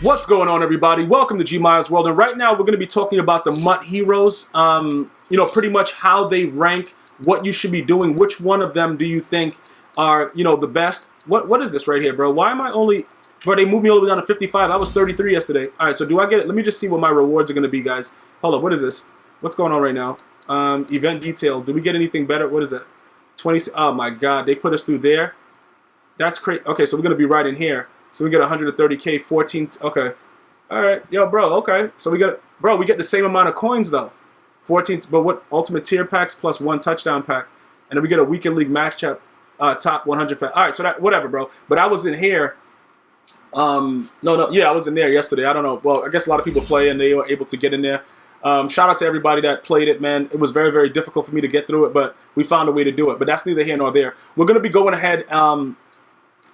What's going on, everybody? Welcome to GmiasWorld, and right now we're going to be talking about the MUT Heroes. Pretty much how they rank, what you should be doing, which one of them do you think are, the best. What is this right here, bro? Why am I only... Bro, they moved me all the way down to 55. I was 33 yesterday. All right, so do I get it? Let me just see what my rewards are going to be, guys. Hold up, what is this? What's going on right now? Event details. Did we get anything better? What is it? 20... Oh, my God. They put us through there? That's crazy. Okay, so we're going to be right in here. So we get 130K, 14... Okay. All right. Yo, bro, okay. So we get the same amount of coins, though. 14... But what? Ultimate tier packs plus 1 touchdown pack. And then we get a weekend league matchup top 100 pack. All right, so that... Whatever, bro. But I was in here... Yeah, I was in there yesterday. I don't know. Well, I guess a lot of people play, and they were able to get in there. Shout out to everybody that played it, man. It was very, very difficult for me to get through it, but we found a way to do it. But that's neither here nor there. We're going to be going ahead...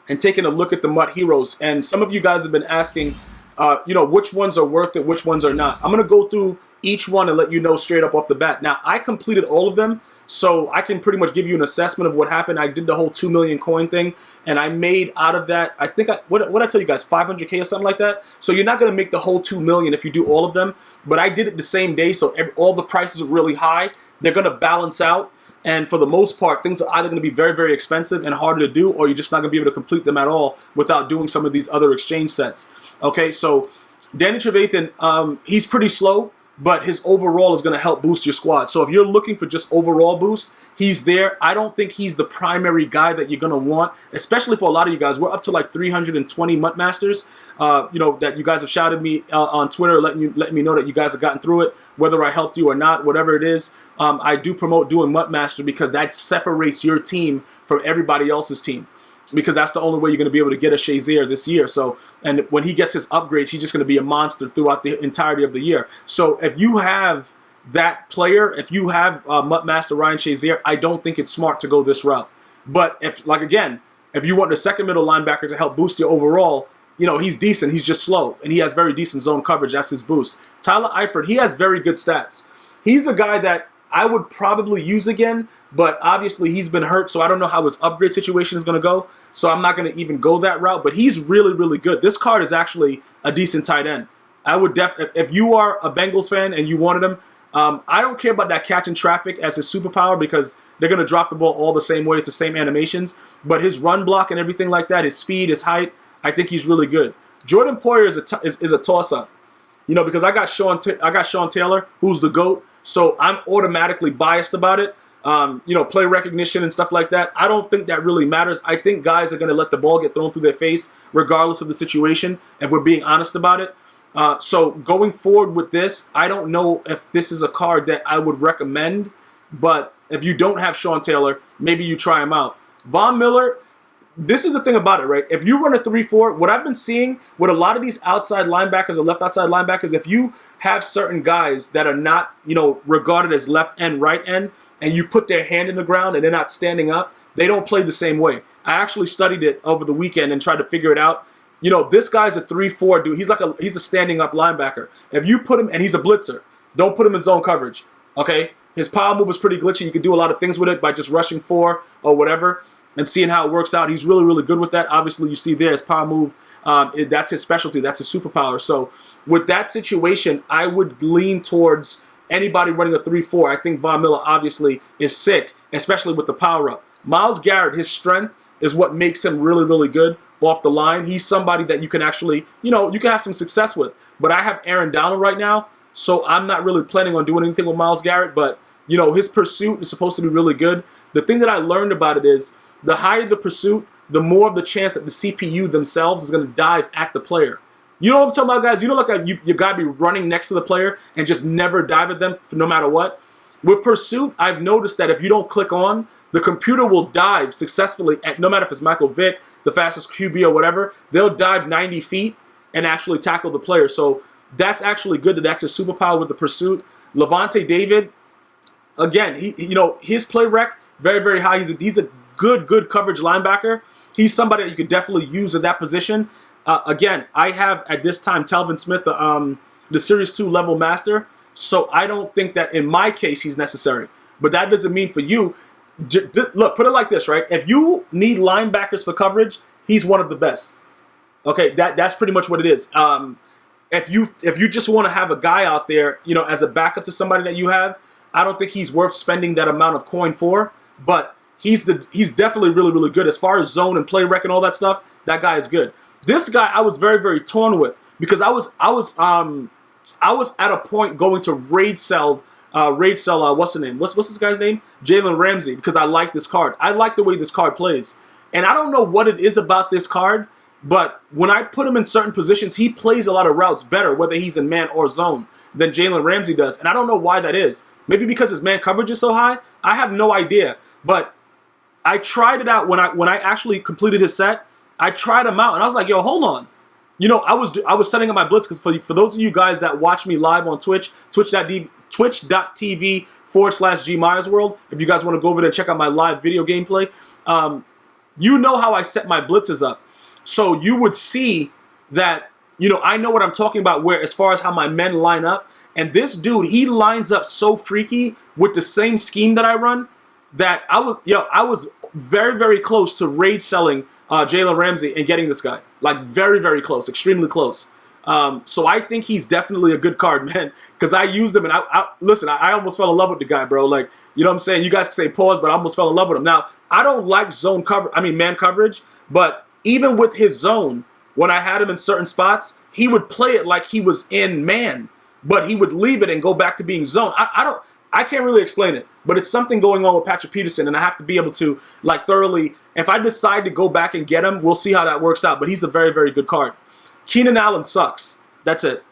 and taking a look at the MUT Heroes. And some of you guys have been asking, which ones are worth it, which ones are not. I'm going to go through each one and let you know straight up off the bat. Now, I completed all of them, so I can pretty much give you an assessment of what happened. I did the whole 2 million coin thing, and I made out of that, I think, what I tell you guys, 500K or something like that? So you're not going to make the whole 2 million if you do all of them, but I did it the same day, so all the prices are really high. They're going to balance out. And for the most part, things are either going to be very, very expensive and harder to do, or you're just not going to be able to complete them at all without doing some of these other exchange sets. Okay, so Danny Trevathan, he's pretty slow, but his overall is going to help boost your squad. So if you're looking for just overall boost, he's there. I don't think he's the primary guy that you're going to want, especially for a lot of you guys. We're up to like 320 MUT Masters, that you guys have shouted me on Twitter, letting me know that you guys have gotten through it, whether I helped you or not, whatever it is. I do promote doing MUT Master because that separates your team from everybody else's team, because that's the only way you're going to be able to get a Shazier this year. So, and when he gets his upgrades, he's just going to be a monster throughout the entirety of the year. So if you have that player, if you have MUT Master Ryan Shazier, I don't think it's smart to go this route. But if you want the second middle linebacker to help boost your overall, he's decent. He's just slow, and he has very decent zone coverage. That's his boost. Tyler Eifert, he has very good stats. He's a guy that I would probably use again, but obviously he's been hurt, so I don't know how his upgrade situation is going to go. So I'm not going to even go that route, but he's really, really good. This card is actually a decent tight end. I would if you are a Bengals fan and you wanted him, I don't care about that catching traffic as his superpower, because they're going to drop the ball all the same way. It's the same animations. But his run block and everything like that, his speed, his height, I think he's really good. Jordan Poyer is a toss-up. Because I got Sean Taylor, who's the GOAT, so I'm automatically biased about it. Play recognition and stuff like that. I don't think that really matters. I think guys are going to let the ball get thrown through their face regardless of the situation, if we're being honest about it. So going forward with this, I don't know if this is a card that I would recommend, but if you don't have Sean Taylor, maybe you try him out. Von Miller, this is the thing about it, right? If you run a 3-4, what I've been seeing with a lot of these outside linebackers or left outside linebackers, if you have certain guys that are not, regarded as left end, right end, and you put their hand in the ground and they're not standing up, they don't play the same way. I actually studied it over the weekend and tried to figure it out. This guy's a 3-4 dude. He's a standing up linebacker. If you put him, and he's a blitzer, don't put him in zone coverage, okay? His power move is pretty glitchy. You can do a lot of things with it by just rushing 4 or whatever and seeing how it works out. He's really, really good with that. Obviously, you see there his power move. That's his specialty. That's his superpower. So with that situation, I would lean towards anybody running a 3-4. I think Von Miller obviously is sick, especially with the power up. Myles Garrett, his strength is what makes him really, really good off the line. He's somebody that you can actually, you can have some success with. But I have Aaron Donald right now, so I'm not really planning on doing anything with Myles Garrett. But, his pursuit is supposed to be really good. The thing that I learned about it is the higher the pursuit, the more of the chance that the CPU themselves is going to dive at the player. You know what I'm talking about, guys? You got to be running next to the player and just never dive at them no matter what. With pursuit, I've noticed that if you don't click on, the computer will dive successfully at, no matter if it's Michael Vick, the fastest QB or whatever, they'll dive 90 feet and actually tackle the player. So that's actually good. That's a superpower with the pursuit. Levante David, again, his play rec, very, very high. He's a good coverage linebacker. He's somebody that you could definitely use at that position. Again, I have at this time Talvin Smith, the Series 2 level master, so I don't think that in my case he's necessary. But that doesn't mean for you. Look, put it like this, right? If you need linebackers for coverage, he's one of the best. Okay, that's pretty much what it is. If you just want to have a guy out there, you know, as a backup to somebody that you have, I don't think he's worth spending that amount of coin for. But he's definitely really, really good as far as zone and play rec and all that stuff. That guy is good. This guy I was very, very torn with because I was at a point going to raid sell. What's the name? What's this guy's name? Jalen Ramsey, because I like this card. I like the way this card plays, and I don't know what it is about this card. But when I put him in certain positions, he plays a lot of routes better, whether he's in man or zone, than Jalen Ramsey does. And I don't know why that is. Maybe because his man coverage is so high? I have no idea. But I tried it out when I actually completed his set. I tried him out, and I was like, yo, hold on. You know, I was setting up my blitz because for those of you guys that watch me live on Twitch, twitch.tv/GmiasWorld, if you guys want to go over there and check out my live video gameplay, you know how I set my blitzes up. So you would see that, you know, I know what I'm talking about where as far as how my men line up. And this dude, he lines up so freaky with the same scheme that I run that I was very, very close to raid selling Jalen Ramsey and getting this guy. Like very, very close, extremely close. So I think he's definitely a good card, man, because I used him and listen, I almost fell in love with the guy, bro. Like, you know what I'm saying? You guys can say pause, but I almost fell in love with him. Now, I don't like man coverage, but even with his zone, when I had him in certain spots, he would play it like he was in man, but he would leave it and go back to being zone. I can't really explain it, but it's something going on with Patrick Peterson, and I have to be able to like thoroughly. If I decide to go back and get him, we'll see how that works out. But he's a very, very good card. Keenan Allen sucks. That's it.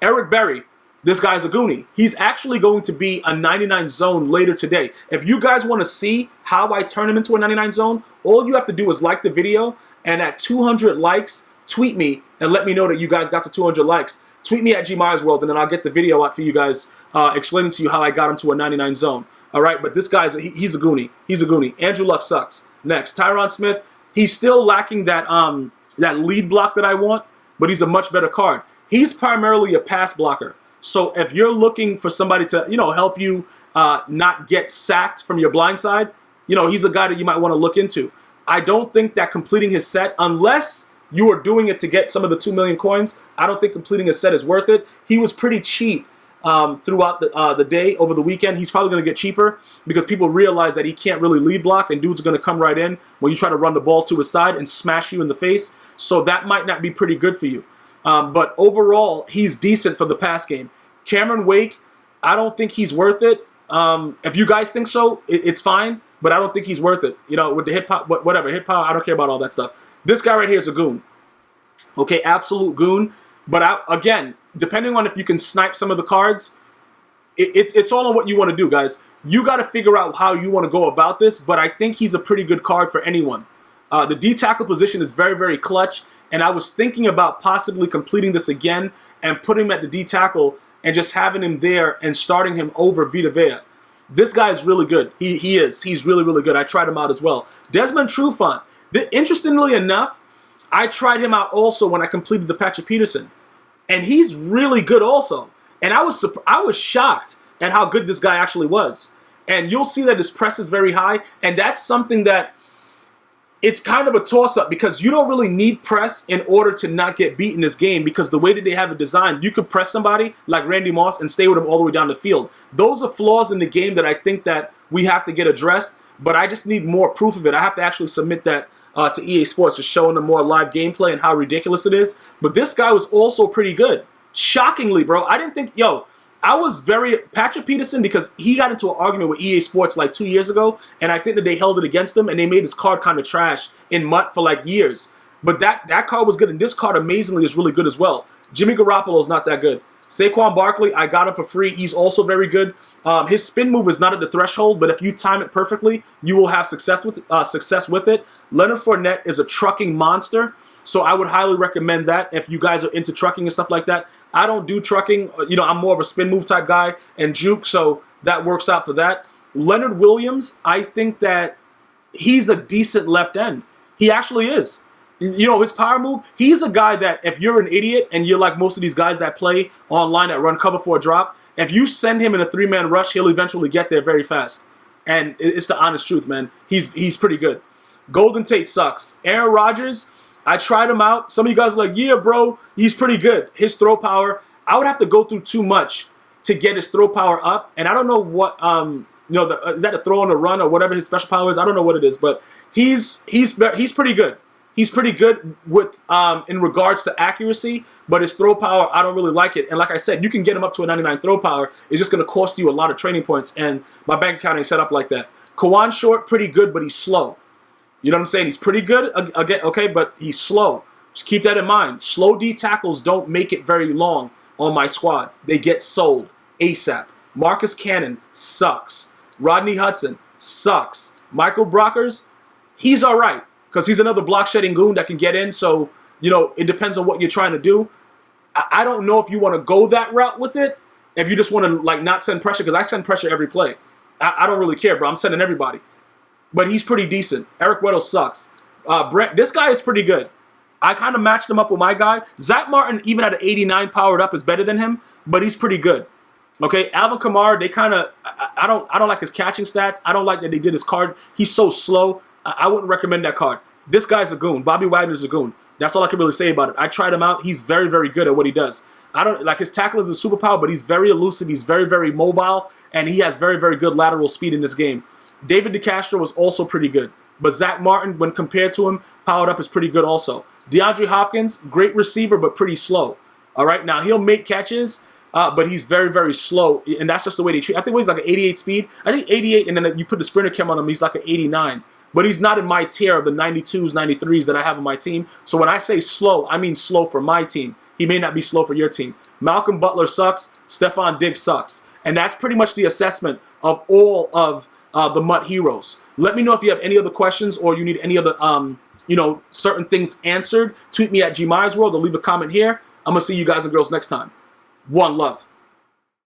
Eric Berry, this guy's a goonie. He's actually going to be a 99 zone later today. If you guys want to see how I turn him into a 99 zone, all you have to do is like the video. And at 200 likes, tweet me and let me know that you guys got to 200 likes. Tweet me at GmiasWorld, and then I'll get the video out for you guys explaining to you how I got him to a 99 zone. All right, but this guy's he's a goonie. He's a goonie. Andrew Luck sucks. Next, Tyrod Smith. He's still lacking that lead block that I want, but he's a much better card. He's primarily a pass blocker. So if you're looking for somebody to help you not get sacked from your blind side, he's a guy that you might want to look into. I don't think that completing his set, unless you are doing it to get some of the 2 million coins, I don't think completing his set is worth it. He was pretty cheap throughout the day, over the weekend. He's probably going to get cheaper because people realize that he can't really lead block, and dudes are going to come right in when you try to run the ball to his side and smash you in the face. So that might not be pretty good for you. But overall, he's decent for the pass game. Cameron Wake, I don't think he's worth it. If you guys think so, it's fine. But I don't think he's worth it. With the hit pop, whatever, hit power, I don't care about all that stuff. This guy right here is a goon. Okay, absolute goon. But again, depending on if you can snipe some of the cards, it's all on what you want to do, guys. You got to figure out how you want to go about this, but I think he's a pretty good card for anyone. The D-tackle position is very, very clutch, and I was thinking about possibly completing this again and putting him at the D-tackle and just having him there and starting him over Vita Vea. This guy is really good. He's really, really good. I tried him out as well. Desmond Trufant. Interestingly enough, I tried him out also when I completed the Patrick Peterson. And he's really good also. And I was shocked at how good this guy actually was. And you'll see that his press is very high. And that's something that it's kind of a toss-up because you don't really need press in order to not get beat in this game because the way that they have it designed, you could press somebody like Randy Moss and stay with him all the way down the field. Those are flaws in the game that I think that we have to get addressed, but I just need more proof of it. I have to actually submit that to EA Sports, just showing them more live gameplay and how ridiculous it is. But this guy was also pretty good. Shockingly, bro. I didn't think, I was Patrick Peterson, because he got into an argument with EA Sports like 2 years ago, and I think that they held it against him, and they made his card kind of trash in MUT for like years. But that card was good, and this card amazingly is really good as well. Jimmy Garoppolo is not that good. Saquon Barkley, I got him for free. He's also very good. His spin move is not at the threshold, but if you time it perfectly, you will have success with it. Leonard Fournette is a trucking monster. So I would highly recommend that if you guys are into trucking and stuff like that. I don't do trucking. I'm more of a spin move type guy and juke, so that works out for that. Leonard Williams, I think that he's a decent left end. He actually is. His power move, he's a guy that if you're an idiot and you're like most of these guys that play online that run cover for a drop, if you send him in a 3-man rush, he'll eventually get there very fast. And it's the honest truth, man. He's pretty good. Golden Tate sucks. Aaron Rodgers, I tried him out. Some of you guys are like, yeah, bro, he's pretty good. His throw power, I would have to go through too much to get his throw power up. And I don't know what, is that a throw on a run or whatever his special power is? I don't know what it is, but he's pretty good. He's pretty good with in regards to accuracy, but his throw power, I don't really like it. And like I said, you can get him up to a 99 throw power. It's just going to cost you a lot of training points, and my bank account ain't set up like that. Kawan Short, pretty good, but he's slow. You know what I'm saying? He's pretty good, again, okay, but he's slow. Just keep that in mind. Slow D tackles don't make it very long on my squad. They get sold ASAP. Marcus Cannon sucks. Rodney Hudson sucks. Michael Brockers, he's all right because he's another block-shedding goon that can get in. So, it depends on what you're trying to do. I don't know if you want to go that route with it, if you just want to, like, not send pressure, because I send pressure every play. I don't really care, bro. I'm sending everybody. But he's pretty decent. Eric Weddle sucks. Brent, this guy is pretty good. I kind of matched him up with my guy. Zach Martin, even at an 89 powered up, is better than him, but he's pretty good. Okay, Alvin Kamara, they kind of, I don't like his catching stats. I don't like that they did his card. He's so slow. I wouldn't recommend that card. This guy's a goon. Bobby Wagner's a goon. That's all I can really say about it. I tried him out. He's very, very good at what he does. I don't like his tackle is a superpower, but he's very elusive. He's very, very mobile, and he has very, very good lateral speed in this game. David Castro was also pretty good. But Zach Martin, when compared to him, powered up is pretty good also. DeAndre Hopkins, great receiver, but pretty slow. All right, now he'll make catches, but he's very, very slow. And that's just the way they treat him. I think he's like an 88 speed. I think 88, and then you put the sprinter cam on him, he's like an 89. But he's not in my tier of the 92s, 93s that I have on my team. So when I say slow, I mean slow for my team. He may not be slow for your team. Malcolm Butler sucks. Stephon Diggs sucks. And that's pretty much the assessment of all of the MUT Heroes. Let me know if you have any other questions or you need any other, certain things answered. Tweet me at GmiasWorld or leave a comment here. I'm going to see you guys and girls next time. One love.